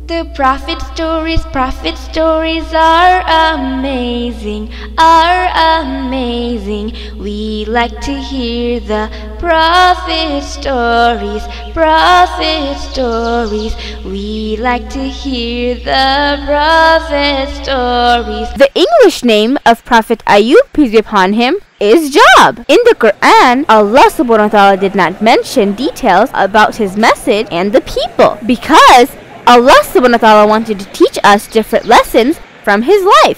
The prophet stories are amazing, are amazing. We like to hear the prophet stories, prophet stories. We like to hear the prophet stories. The English name of Prophet Ayub, peace be upon him, is Job. In the Quran, Allah subhanahu wa ta'ala did not mention details about his message and the people because Allah subhanahu wa ta'ala wanted to teach us different lessons from his life,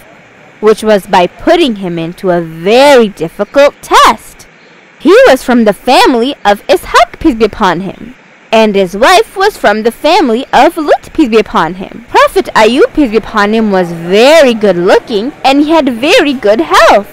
which was by putting him into a very difficult test. He was from the family of Ishaq, peace be upon him, and his wife was from the family of Lut, peace be upon him. Prophet Ayub, peace be upon him, was very good looking and he had very good health.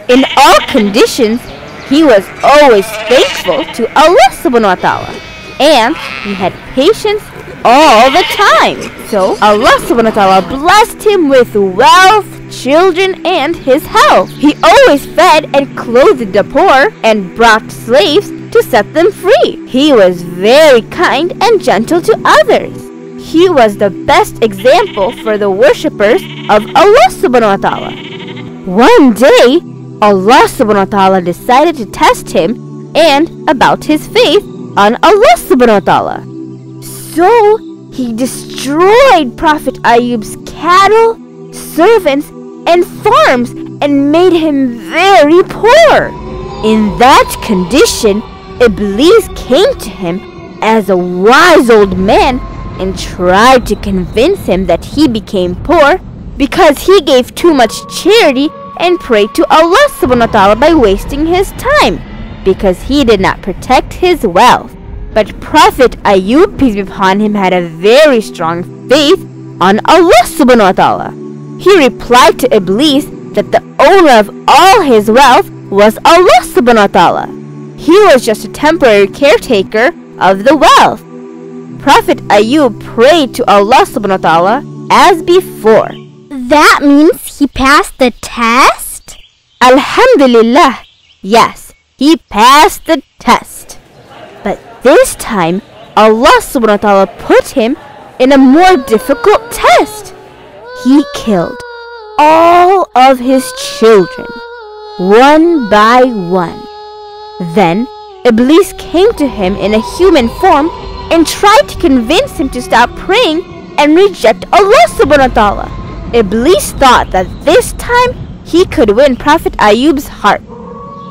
In all conditions, he was always thankful to Allah subhanahu wa ta'ala, and he had patience all the time. So Allah subhanahu wa ta'ala blessed him with wealth, children, and his health. He always fed and clothed the poor and brought slaves to set them free. He was very kind and gentle to others. He was the best example for the worshippers of Allah subhanahu wa ta'ala. One day, Allah subhanahu wa ta'ala decided to test him and about his faith on Allah subhanahu wa ta'ala. So he destroyed Prophet Ayub's cattle, servants, and farms and made him very poor. In that condition, Iblis came to him as a wise old man and tried to convince him that he became poor because he gave too much charity and prayed to Allah subhanahu wa ta'ala by wasting his time because he did not protect his wealth. But Prophet Ayub, peace be upon him, had a very strong faith on Allah subhanahu wa ta'ala. He replied to Iblis that the owner of all his wealth was Allah subhanahu wa ta'ala. He was just a temporary caretaker of the wealth. Prophet Ayub prayed to Allah subhanahu wa ta'ala as before. That means he passed the test? Alhamdulillah, yes, he passed the test. But this time, Allah subhanahu wa ta'ala put him in a more difficult test. He killed all of his children, one by one. Then, Iblis came to him in a human form and tried to convince him to stop praying and reject Allah subhanahu wa ta'ala. Iblis thought that this time he could win Prophet Ayub's heart.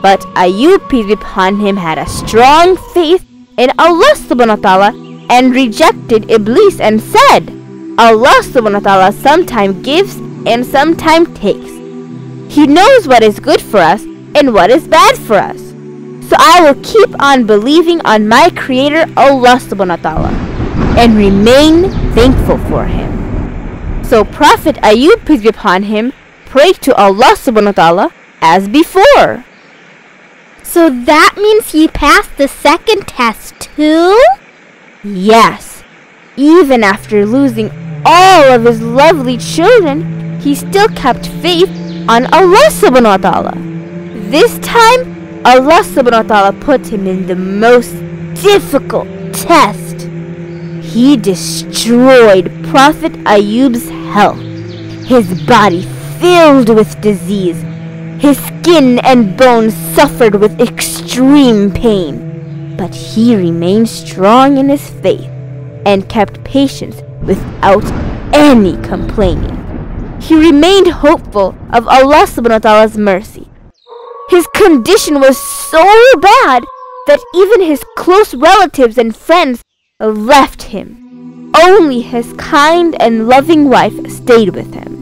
But Ayub, peace be upon him, had a strong faith in Allah subhanahu wa ta'ala and rejected Iblis and said, Allah subhanahu wa ta'ala sometimes gives and sometimes takes. He knows what is good for us and what is bad for us. So I will keep on believing on my Creator Allah subhanahu wa ta'ala and remain thankful for him. So Prophet Ayub, peace be upon him, prayed to Allah subhanahu wa ta'ala as before. So that means he passed the second test too? Yes. Even after losing all of his lovely children, he still kept faith on Allah subhanahu wa ta'ala. This time, Allah subhanahu wa ta'ala put him in the most difficult test. He destroyed Prophet Ayub's health. His body filled with disease. His skin and bones suffered with extreme pain. But he remained strong in his faith and kept patience without any complaining. He remained hopeful of Allah subhanahu wa ta'ala's mercy. His condition was so bad that even his close relatives and friends left him. Only his kind and loving wife stayed with him.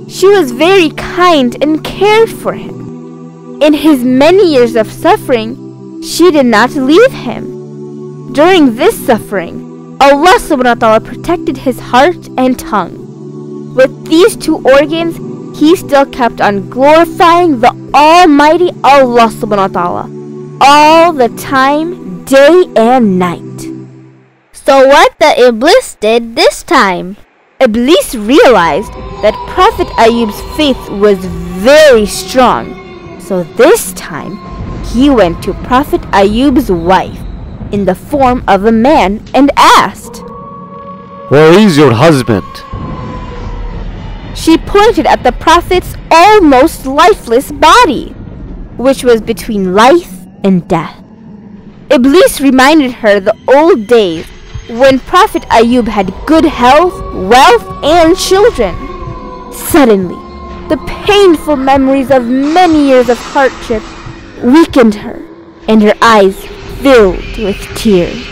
She was very kind and cared for him. In his many years of suffering, she did not leave him. During this suffering, Allah subhanahu wa ta'ala protected his heart and tongue. With these two organs, he still kept on glorifying the Almighty Allah subhanahu wa ta'ala all the time, day and night. So what the Iblis did this time? Iblis realized that Prophet Ayub's faith was very strong. So this time, he went to Prophet Ayub's wife in the form of a man and asked, Where is your husband? She pointed at the Prophet's almost lifeless body, which was between life and death. Iblis reminded her the old days when Prophet Ayub had good health, wealth, and children. Suddenly, the painful memories of many years of hardship weakened her, and her eyes filled with tears.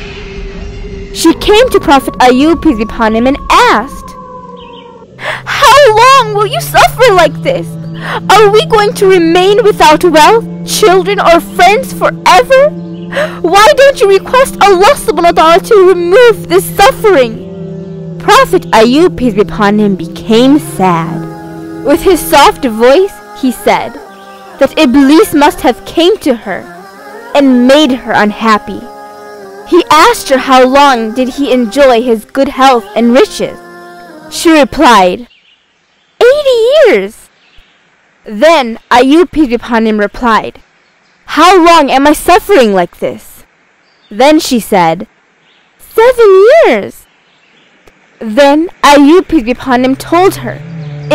She came to Prophet Ayub, peace be upon him, and asked, "How long will you suffer like this? Are we going to remain without wealth, children, or friends forever? Why don't you request Allah subhanahu wa ta'ala to remove this suffering?" Prophet Ayub, peace be upon him, became sad. With his soft voice, he said that Iblis must have came to her and made her unhappy. He asked her how long did he enjoy his good health and riches. She replied, 80 years. Then Ayub, peace be upon him, replied, "How long am I suffering like this?" Then she said, 7 years. Then Ayub, peace be upon him, told her,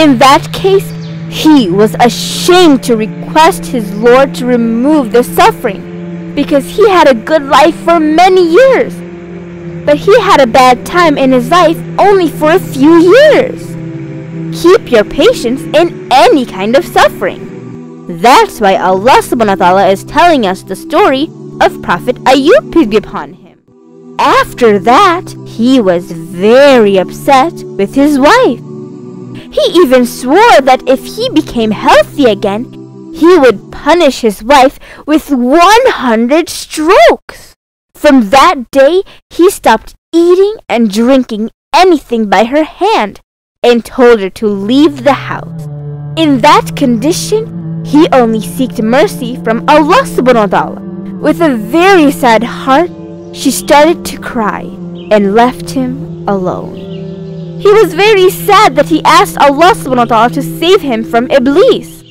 in that case, he was ashamed to request his Lord to remove the suffering, because he had a good life for many years. But he had a bad time in his life only for a few years. Keep your patience in any kind of suffering. That's why Allah subhanahu wa ta'ala is telling us the story of Prophet Ayub, peace be upon him. After that, he was very upset with his wife. He even swore that if he became healthy again, he would punish his wife with 100 strokes. From that day, he stopped eating and drinking anything by her hand and told her to leave the house. In that condition, he only sought mercy from Allah subhanahu wa ta'ala. With a very sad heart, she started to cry and left him alone. He was very sad that he asked Allah subhanahu wa ta'ala to save him from Iblis.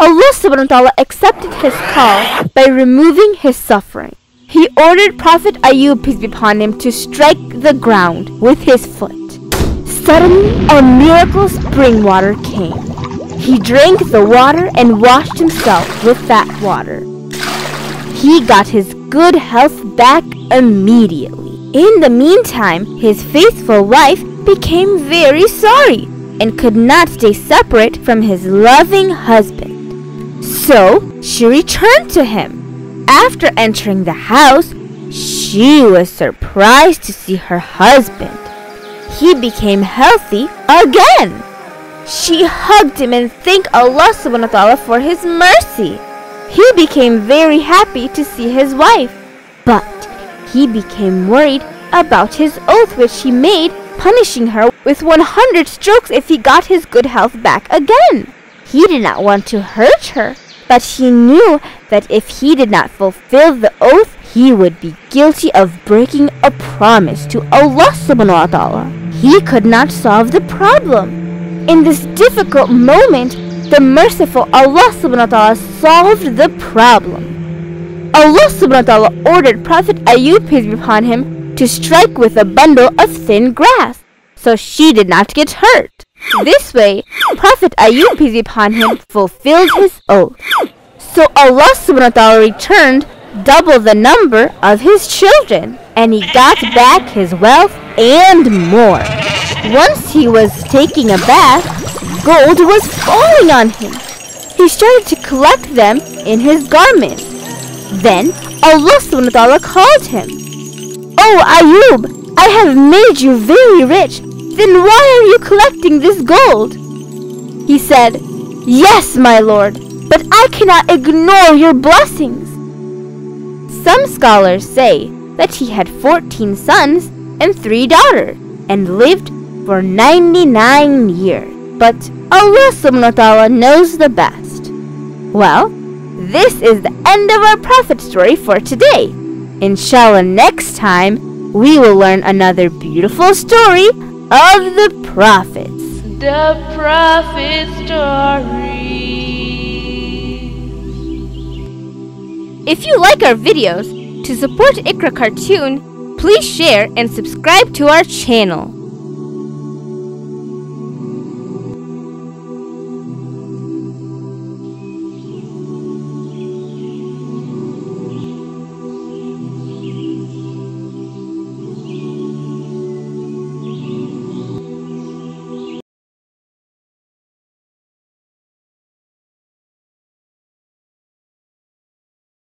Allah subhanahu wa ta'ala accepted his call by removing his suffering. He ordered Prophet Ayub, peace be upon him, to strike the ground with his foot. Suddenly, a miracle spring water came. He drank the water and washed himself with that water. He got his good health back immediately. In the meantime, his faithful wife became very sorry and could not stay separate from his loving husband. So she returned to him. After entering the house, she was surprised to see her husband. He became healthy again. She hugged him and thanked Allah subhanahu wa ta'ala for his mercy. He became very happy to see his wife, but he became worried about his oath which he made, punishing her with 100 strokes if he got his good health back again. He did not want to hurt her, but he knew that if he did not fulfill the oath, he would be guilty of breaking a promise to Allah subhanahu wa ta'ala. He could not solve the problem. In this difficult moment, the merciful Allah subhanahu wa ta'ala solved the problem. Allah subhanahu wa ta'ala ordered Prophet Ayub, peace be upon him, to strike with a bundle of thin grass, so she did not get hurt. This way, Prophet Ayub, peace be upon him, fulfilled his oath. So Allah subhanahu wa ta'ala returned double the number of his children, and he got back his wealth and more. Once he was taking a bath, gold was falling on him. He started to collect them in his garment. Then Allah subhanahu wa ta'ala called him. "Oh Ayub, I have made you very rich. Then why are you collecting this gold?" He said, "Yes, my Lord, but I cannot ignore your blessings." Some scholars say that he had 14 sons and 3 daughters and lived for 99 years. But Allah subhanahu wa ta'ala knows the best. Well, this is the end of our prophet story for today. Inshallah, next time we will learn another beautiful story of the prophets. The prophet story. If you like our videos, to support IQRA Cartoon, please share and subscribe to our channel.